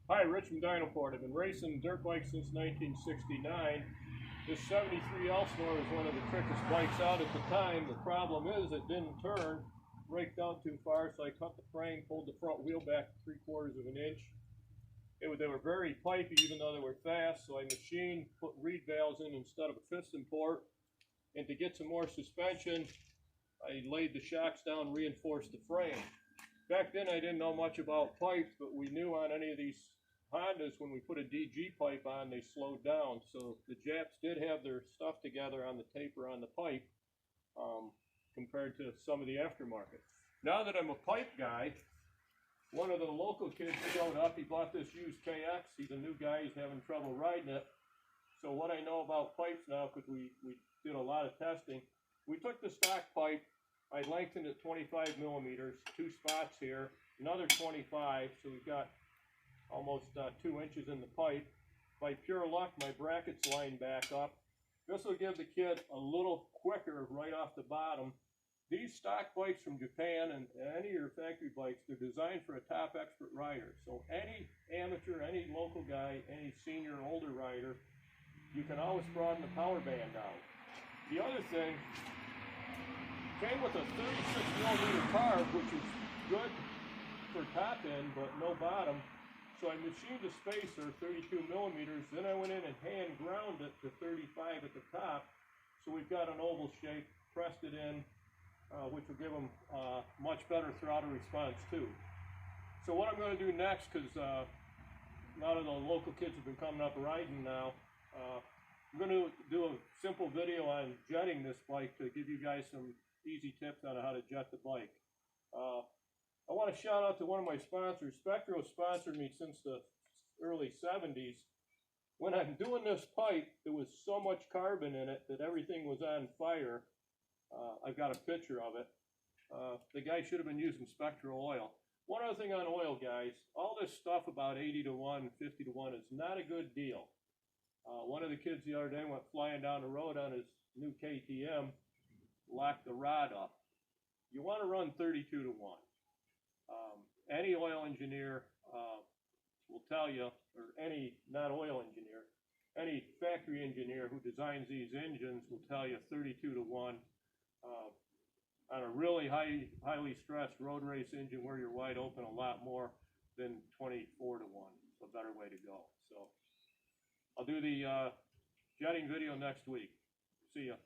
Hi, Rich from Dynaport. I've been racing dirt bikes since 1969. This 73 Elsinore is one of the trickiest bikes out at the time. The problem is it didn't turn, break down too far, so I cut the frame, pulled the front wheel back 3/4 of an inch. They were very pipey even though they were fast, so I machined, put reed valves in instead of a piston port. And to get some more suspension, I laid the shocks down, reinforced the frame. Back then I didn't know much about pipes, but we knew on any of these Hondas, when we put a DG pipe on, they slowed down. So the Japs did have their stuff together on the taper on the pipe compared to some of the aftermarket. Now that I'm a pipe guy, one of the local kids showed up. He bought this used KX. He's a new guy. He's having trouble riding it. So what I know about pipes now, because we did a lot of testing, we took the stock pipe. I lengthened it 25 millimeters, 2 spots here, another 25, so we've got almost 2 inches in the pipe. By pure luck, my brackets line back up. This will give the kid a little quicker right off the bottom. These stock bikes from Japan and any of your factory bikes, they're designed for a top expert rider. So any amateur, any local guy, any senior or older rider, you can always broaden the power band out. The other thing, came with a 36 millimeter carb, which is good for top end, but no bottom. So I machined a spacer, 32 millimeters, then I went in and hand ground it to 35 at the top. So we've got an oval shape, pressed it in, which will give them much better throttle response too. So what I'm going to do next, because a lot of the local kids have been coming up riding now, I'm going to do a simple video on jetting this bike to give you guys some easy tips on how to jet the bike. I want to shout out to one of my sponsors. Spectro sponsored me since the early 70s. When I'm doing this pipe, there was so much carbon in it that everything was on fire. I've got a picture of it. The guy should have been using Spectro oil. One other thing on oil, guys, all this stuff about 80 to 1, 50 to 1 is not a good deal. One of the kids the other day went flying down the road on his new KTM, locked the rod up. You want to run 32 to 1. Any oil engineer will tell you, or any not oil engineer, any factory engineer who designs these engines will tell you 32 to 1 on a really highly stressed road race engine where you're wide open a lot more than 24 to 1. It's a better way to go. So I'll do the jetting video next week. See ya.